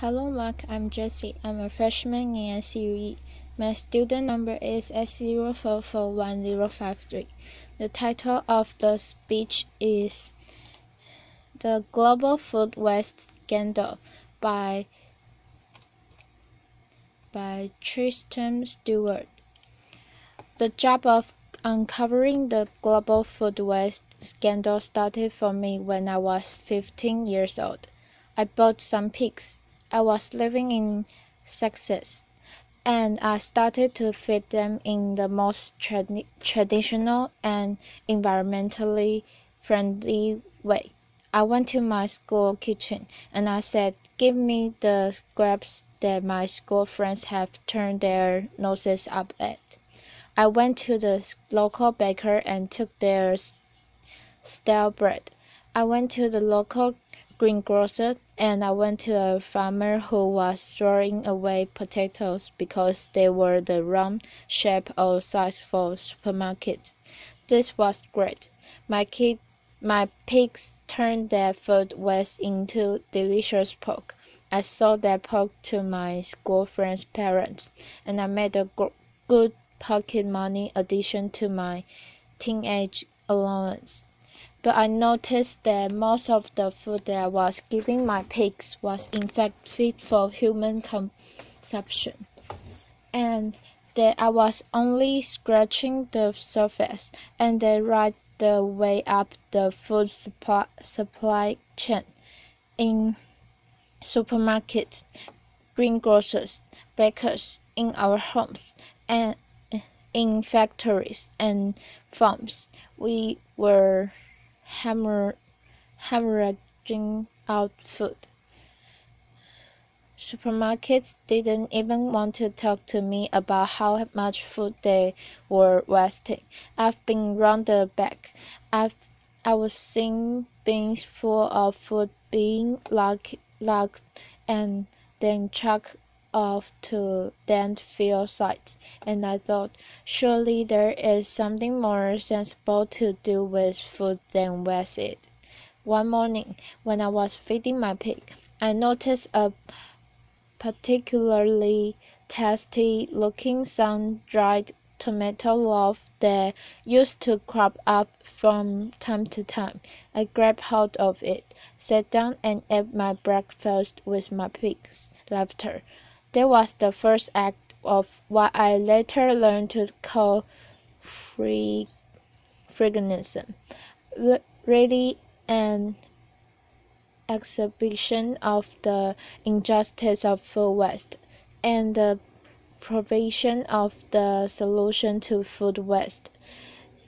Hello Mark, I'm Jessie. I'm a freshman in SUE. My student number is S04411053. The title of the speech is The Global Food Waste Scandal by Tristram Stuart. The job of uncovering the global food waste scandal started for me when I was 15 years old. I bought some pigs. I was living in Texas, and I started to feed them in the most traditional and environmentally friendly way. I went to my school kitchen and I said, "Give me the scraps that my school friends have turned their noses up at." I went to the local baker and took their stale bread. I went to the local greengrocer, and I went to a farmer who was throwing away potatoes because they were the wrong shape or size for supermarkets. This was great. My pigs turned their food waste into delicious pork. I sold that pork to my school friends' parents, and I made a good pocket money addition to my teenage allowance. But I noticed that most of the food that I was giving my pigs was in fact fit for human consumption, and that I was only scratching the surface, and that right the way up the food supply chain in supermarkets, greengrocers, bakers, in our homes, and in factories and farms. We were hemorrhaging out food. Supermarkets didn't even want to talk to me about how much food they were wasting. I've been round the back. I was seeing bins full of food being locked and then chucked off to landfill sites, and I thought, surely there is something more sensible to do with food than waste it. One morning, when I was feeding my pig, I noticed a particularly tasty-looking sun-dried tomato loaf that used to crop up from time to time. I grabbed hold of it, sat down, and ate my breakfast with my pig's laughter. That was the first act of what I later learned to call freeganism, really an exhibition of the injustice of food waste, and the provision of the solution to food waste,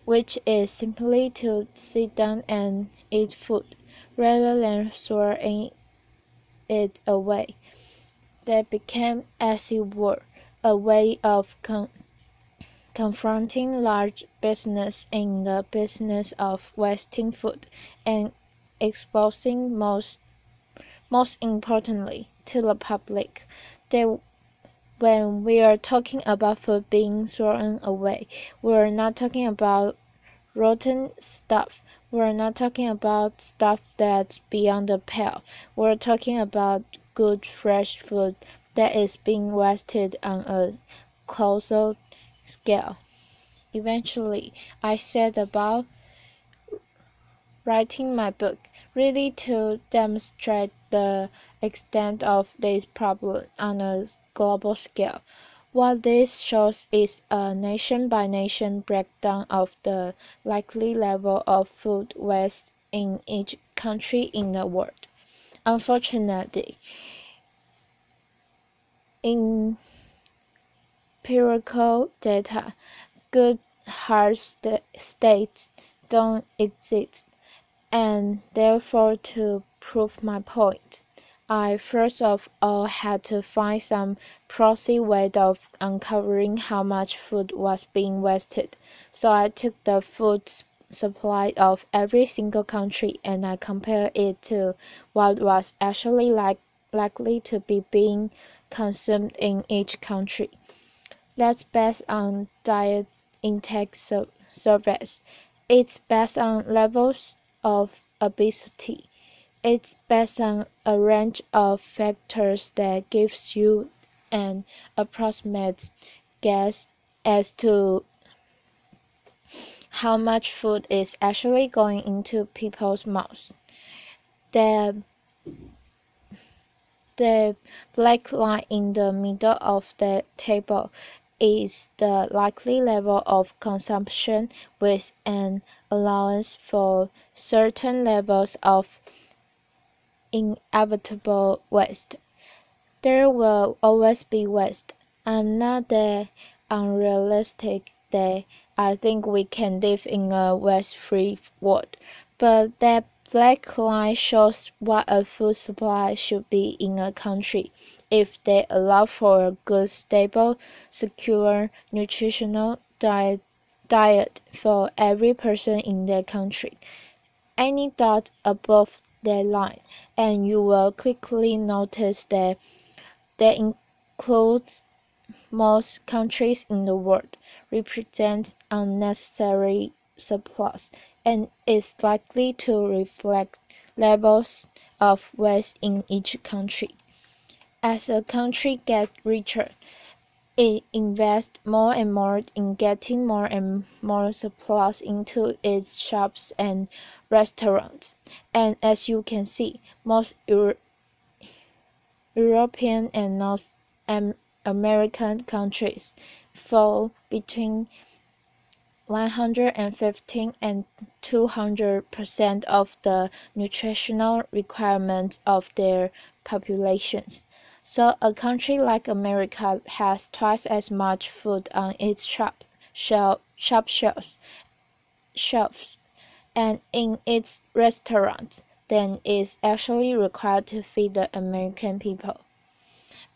which is simply to sit down and eat food, rather than throwing it away. That became, as it were, a way of confronting large business in the business of wasting food, and exposing most importantly to the public that when we are talking about food being thrown away, we are not talking about rotten stuff. We're not talking about stuff that's beyond the pale. We're talking about good fresh food that is being wasted on a colossal scale. Eventually, I set about writing my book, really to demonstrate the extent of this problem on a global scale. What this shows is a nation-by-nation breakdown of the likely level of food waste in each country in the world. Unfortunately, empirical data, good hard states don't exist, and therefore to prove my point, I first of all had to find some prosy way of uncovering how much food was being wasted. So I took the food supply of every single country and I compared it to what was actually likely to be being consumed in each country. That's based on diet intake surveys. It's based on levels of obesity, It's based on a range of factors that gives you an approximate guess as to how much food is actually going into people's mouths. The The black line in the middle of the table is the likely level of consumption with an allowance for certain levels of inevitable waste. There will always be waste. I'm not that unrealistic that I think we can live in a waste-free world, but that black line shows what a food supply should be in a country if they allow for a good, stable, secure, nutritional diet for every person in their country. Any dot above that line, and you will quickly notice that includes most countries in the world, represents unnecessary surplus, and is likely to reflect levels of waste in each country. As a country gets richer, it invests more and more in getting more and more surplus into its shops and restaurants. And as you can see, most European and North American countries fall between 115 and 200% of the nutritional requirements of their populations. So a country like America has twice as much food on its shop shelves and in its restaurants than is actually required to feed the American people.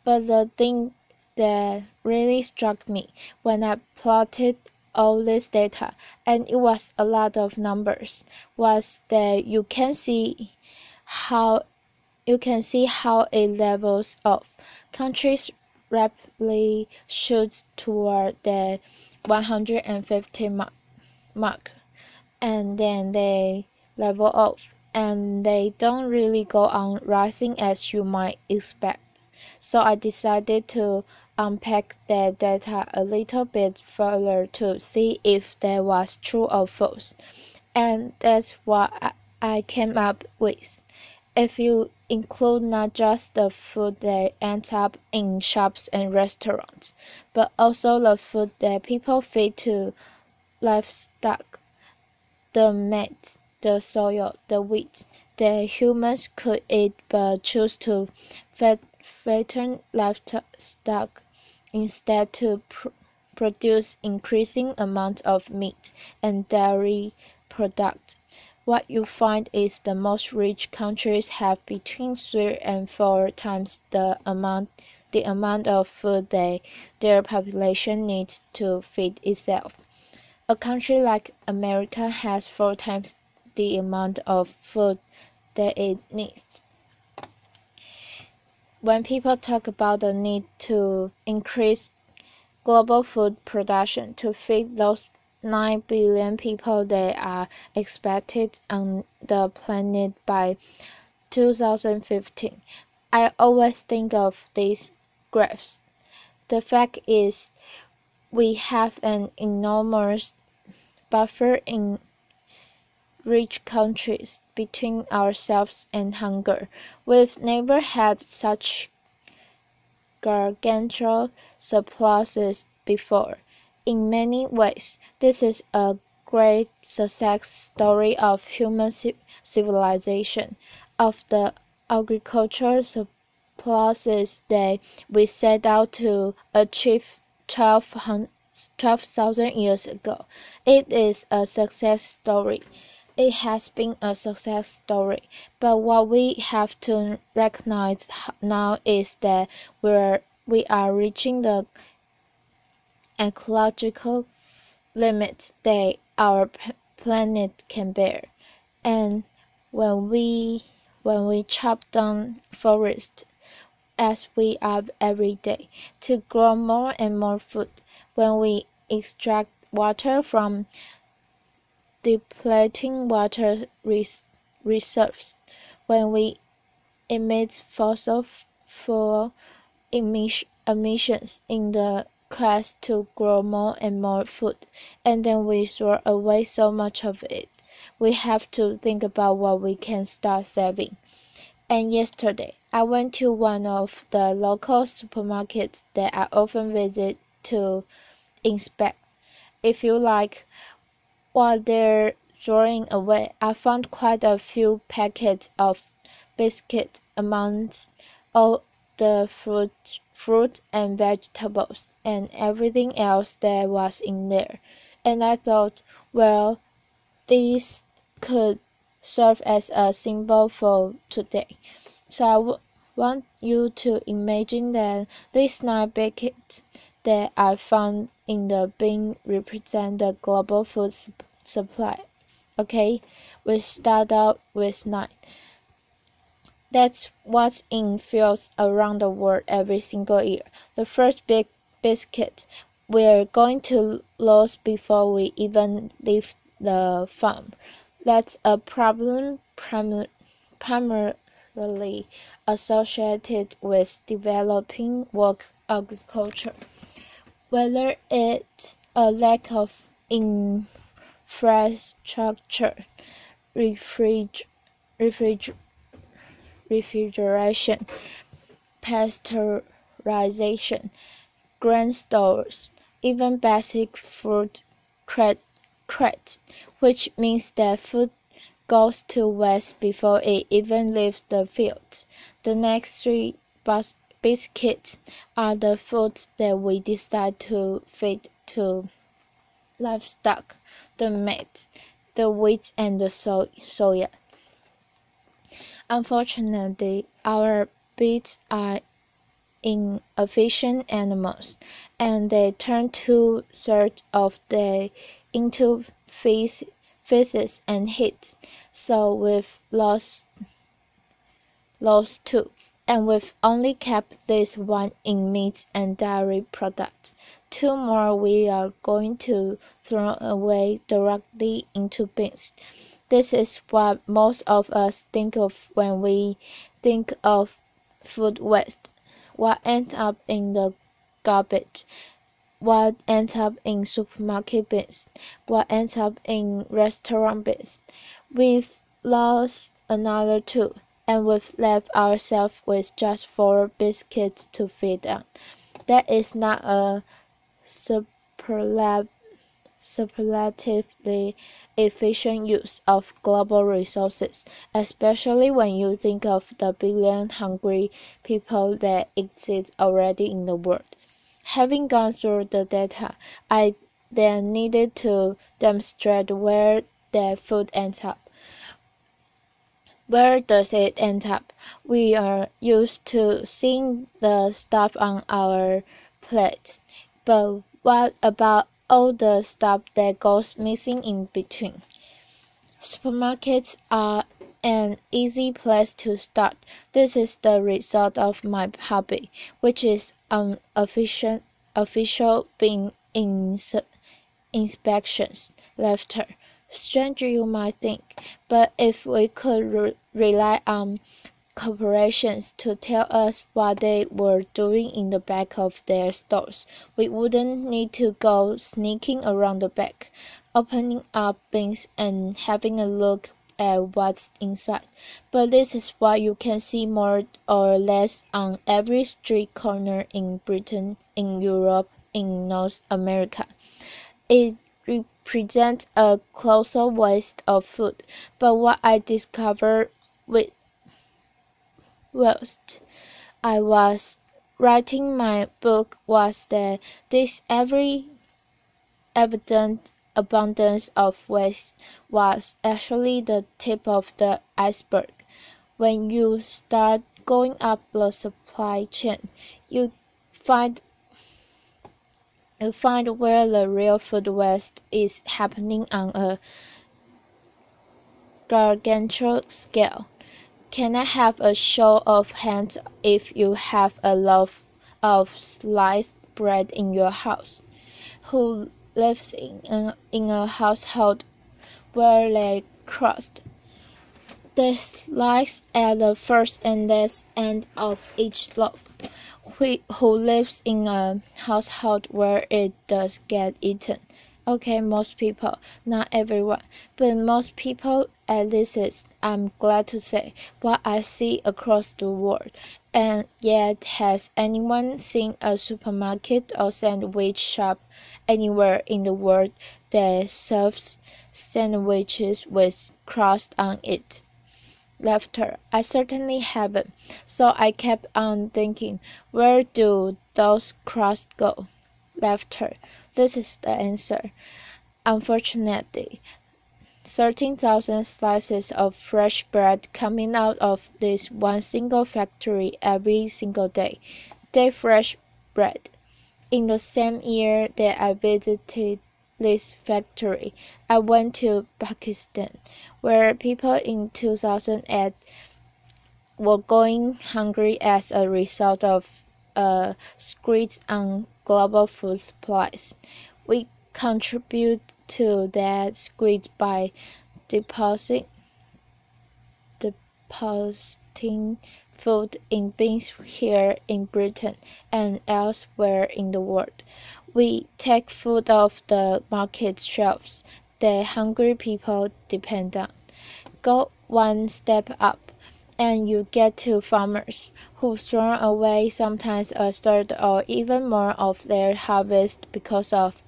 But the thing that really struck me when I plotted all this data, and it was a lot of numbers, was that you can see how it levels off. Countries rapidly shoot toward the 150 mark, and then they level off, and they don't really go on rising as you might expect. So I decided to unpack that data a little bit further to see if that was true or false. And that's what I came up with. If you include not just the food that ends up in shops and restaurants, but also the food that people feed to livestock, the meat, the soil, the wheat that humans could eat but choose to fatten livestock instead to produce increasing amounts of meat and dairy products. What you find is the most rich countries have between 3 and 4 times the amount of food that their population needs to feed itself. A country like America has 4 times the amount of food that it needs. When people talk about the need to increase global food production to feed those 9 billion people that are expected on the planet by 2015, I always think of these graphs. The fact is, we have an enormous buffer in rich countries between ourselves and hunger. We've never had such gargantuan surpluses before. In many ways, this is a great success story of human civilization, of the agricultural surpluses that we set out to achieve 12,000 years ago. It is a success story. It has been a success story, but what we have to recognize now is that we are reaching the ecological limits that our planet can bear, and when we chop down forests as we are every day to grow more and more food, when we extract water from depleting water reserves, when we emit fossil fuel emissions in the quest to grow more and more food, and then we throw away so much of it. We have to think about what we can start saving. And yesterday, I went to one of the local supermarkets that I often visit to inspect, if you like, what they're throwing away. I found quite a few packets of biscuits amongst all the fruit and vegetables and everything else that was in there. And I thought, well, these could serve as a symbol for today. So I want you to imagine that these 9 packets that I found in the bin represent the global food supply. Okay, we start out with 9. That's what's in fields around the world every single year. The first big biscuit we're going to lose before we even leave the farm. That's a problem primarily associated with developing world agriculture. Whether it's a lack of infrastructure, refrigeration, pasteurization, grain stores, even basic food crates, which means that food goes to waste before it even leaves the field. The next 3 biscuits are the foods that we decide to feed to livestock, the maize, the wheat, and the soya. Unfortunately, our beets are inefficient animals, and they turn 2/3 of them into feces and heat. So we've lost 2, and we've only kept this 1 in meat and dairy products. 2 more we are going to throw away directly into bins. This is what most of us think of when we think of food waste. What ends up in the garbage, what ends up in supermarket bins, what ends up in restaurant bins. We've lost another 2, and we've left ourselves with just 4 biscuits to feed on. That is not a superlatively efficient use of global resources, especially when you think of the billion hungry people that exist already in the world. Having gone through the data, I then needed to demonstrate where that food ends up. Where does it end up? We are used to seeing the stuff on our plates, but what about all the stuff that goes missing in between? Supermarkets are an easy place to start. This is the result of my hobby, which is official bin inspections. Laughter. Strange you might think, but if we could rely on corporations to tell us what they were doing in the back of their stores, we wouldn't need to go sneaking around the back, opening up bins and having a look at what's inside. But this is what you can see more or less on every street corner in Britain, in Europe, in North America. It represents a colossal waste of food, but what I discovered whilst I was writing my book was that this every evident abundance of waste was actually the tip of the iceberg. When you start going up the supply chain, you find where the real food waste is happening on a gargantuan scale. Can I have a show of hands if you have a loaf of sliced bread in your house? Who lives in a household where they crust They slice at the first and last end of each loaf. Who lives in a household where it does get eaten? Okay, most people, not everyone, but most people, at least I'm glad to say, what I see across the world. And yet, has anyone seen a supermarket or sandwich shop anywhere in the world that serves sandwiches with crust on it? Laughter. I certainly haven't. So I kept on thinking, where do those crusts go? Laughter. This is the answer. Unfortunately, 13,000 slices of fresh bread coming out of this one single factory every single day. Day fresh bread. In the same year that I visited this factory, I went to Pakistan, where people in 2008 were going hungry as a result of a squeeze on global food supplies. We contribute to that squeeze by depositing food in bins here in Britain and elsewhere in the world. We take food off the market shelves that hungry people depend on. Go one step up, and you get to farmers who throw away sometimes a third or even more of their harvest because of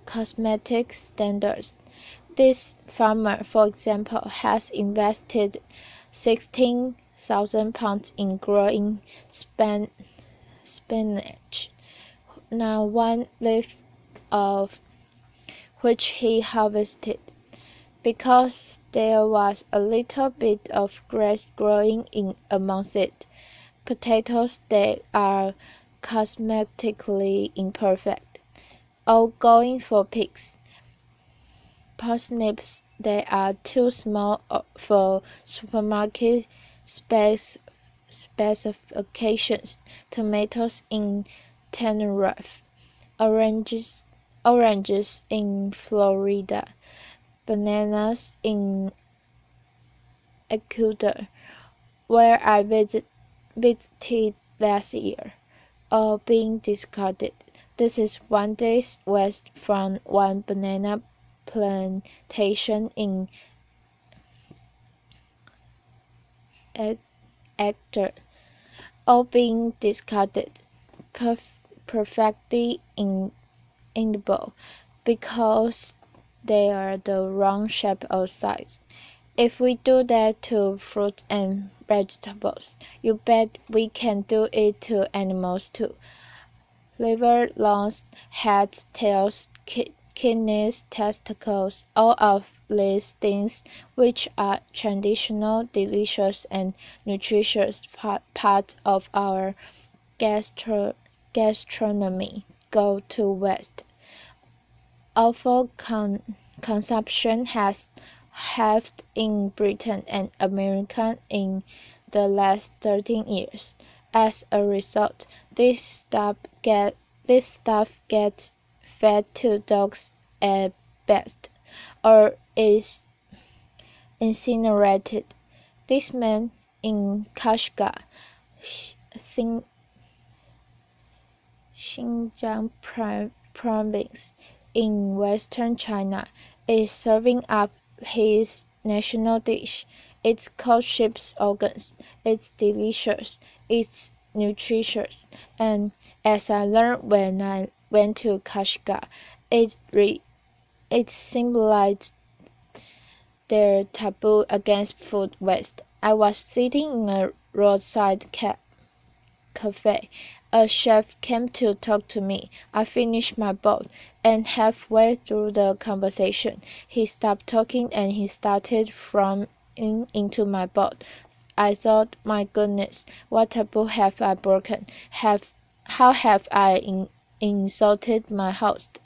cosmetic standards. This farmer, for example, has invested £16,000 in growing spinach. Now one leaf of which he harvested, because there was a little bit of grass growing in amongst it. Potatoes that are cosmetically imperfect, all going for pigs. Parsnips that are too small for supermarket specifications. Tomatoes in Tenerife. Oranges in Florida. Bananas in Ecuador, where I visited last year, all being discarded. This is one day west from one banana plantation in Ecuador, all being discarded, perfectly edible, because they are the wrong shape or size. If we do that to fruit and vegetables, you bet we can do it to animals too. Liver, lungs, heads, tails, kidneys, testicles, all of these things which are traditional, delicious, and nutritious parts of our gastronomy go to waste. Awful consumption has halved in Britain and America in the last 13 years. As a result, this stuff gets fed to dogs at best, or is incinerated. This man in Kashgar, Xinjiang province in western China, is serving up his national dish. It's called sheep's organs. It's delicious. It's nutritious. And as I learned when I went to Kashgar, it symbolized their taboo against food waste. I was sitting in a roadside cafe. A chef came to talk to me. I finished my bowl, and halfway through the conversation, he stopped talking and he started from into my bowl. I thought, my goodness, what taboo have I broken? How have I insulted my host?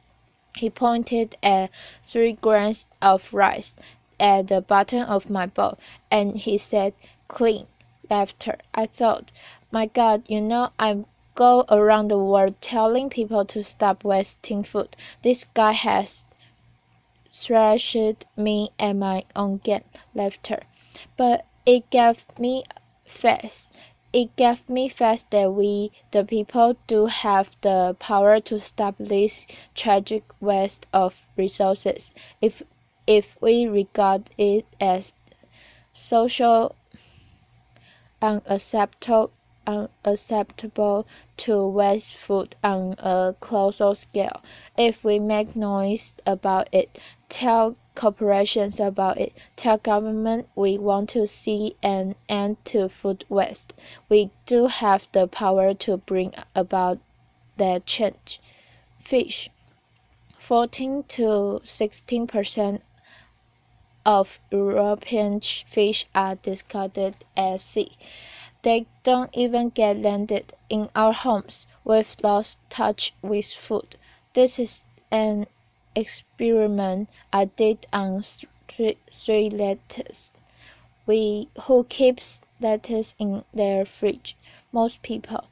He pointed at 3 grains of rice at the bottom of my bowl, and he said, "Clean." Laughter. I thought, my God, I go around the world telling people to stop wasting food. This guy has thrashed me at my own game, laughter. But it gave me faith. It gave me faith that we, the people, do have the power to stop this tragic waste of resources if we regard it as social unacceptable to waste food on a colossal scale. If we make noise about it, tell corporations about it, tell government we want to see an end to food waste, we do have the power to bring about that change. Fish. 14 to 16% of European fish are discarded at sea. They don't even get landed in our homes. We've lost touch with food. This is an experiment I did on three lettuce. Who keeps lettuce in their fridge? Most people.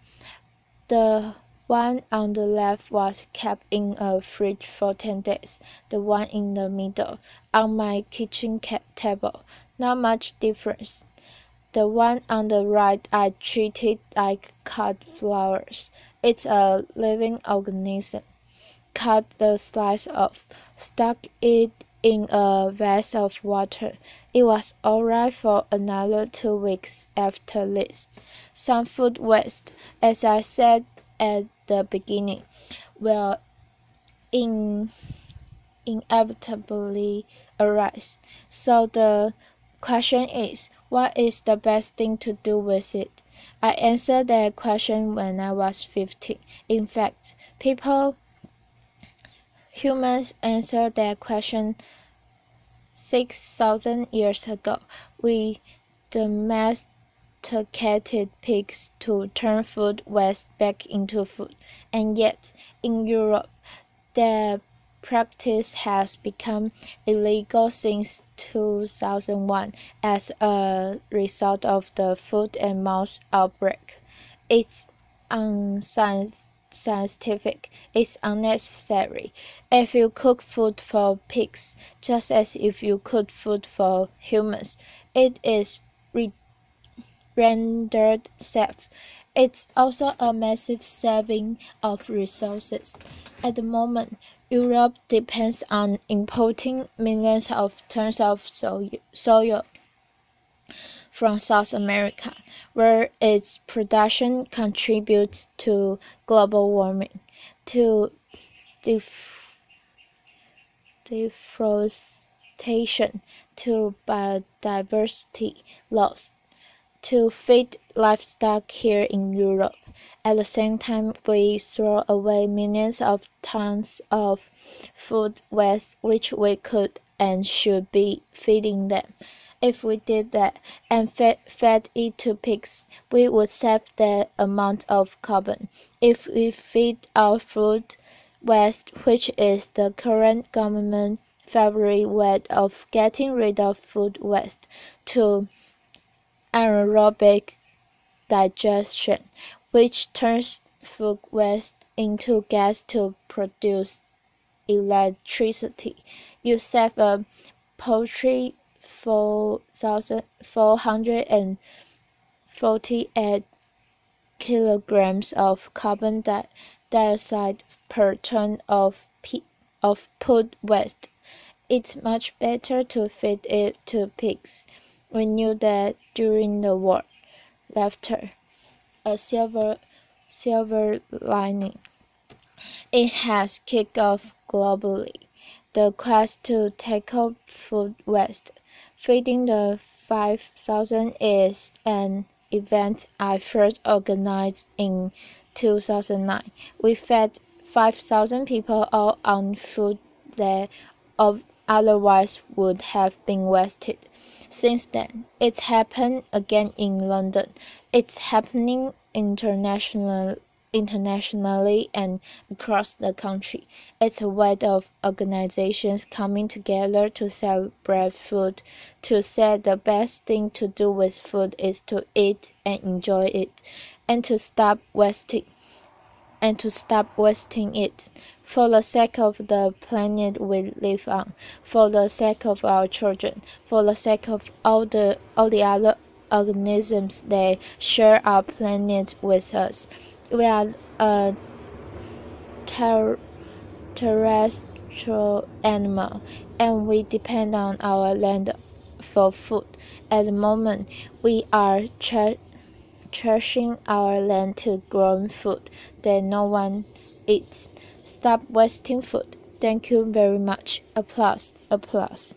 The one on the left was kept in a fridge for 10 days. The one in the middle, on my kitchen table. Not much difference. The one on the right I treated like cut flowers. It's a living organism. Cut the slice off, stuck it in a vase of water. It was alright for another 2 weeks after this. Some food waste, as I said at the beginning, will inevitably arise. So the question is, what is the best thing to do with it? I answered that question when I was 15. In fact, humans answered that question 6,000 years ago. We domesticated pigs to turn food waste back into food, and yet in Europe, the practice has become illegal since 2001 as a result of the foot and mouth outbreak. It's unscientific. It's unnecessary. If you cook food for pigs, just as if you cook food for humans, it is rendered safe. It's also a massive saving of resources. At the moment, Europe depends on importing millions of tons of soya from South America, where its production contributes to global warming, to deforestation, to biodiversity loss, to feed livestock here in Europe. At the same time, we throw away millions of tons of food waste which we could and should be feeding them. If we did that and fed it to pigs, we would save that amount of carbon. If we feed our food waste, which is the current government favorite way of getting rid of food waste, to anaerobic digestion, which turns food waste into gas to produce electricity. You save a paltry 448 kilograms of carbon dioxide per ton of food waste. It's much better to feed it to pigs. We knew that during the war. Laughter. A silver lining. It has kicked off globally. The quest to tackle food waste. Feeding the 5,000 is an event I first organized in 2009. We fed 5,000 people all on food that otherwise would have been wasted. Since then, it's happened again in London. It's happening internationally and across the country. It's a way of organizations coming together to celebrate food, to say the best thing to do with food is to eat and enjoy it, and to stop wasting. and to stop wasting it, for the sake of the planet we live on, for the sake of our children, for the sake of all the other organisms that share our planet with us. We are a terrestrial animal, and we depend on our land for food. At the moment, we are trashing our land to grow food that no one eats. Stop wasting food. Thank you very much. Applause. Applause.